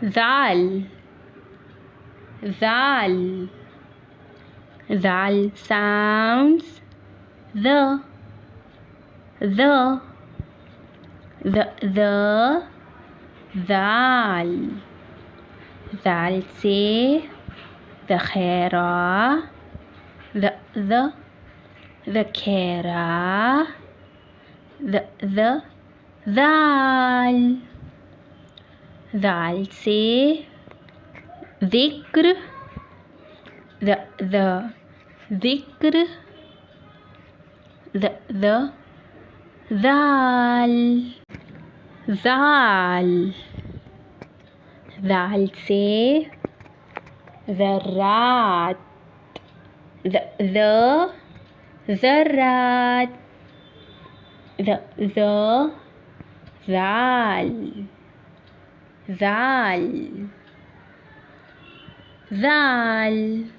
zal, zal. Zal sounds the, zal. Zal से the khera, the khera, the zal. Zal से dhikr, the dhikr, the zal, zal. Zal से ذرات, the ذرات, the zal, zal, zal.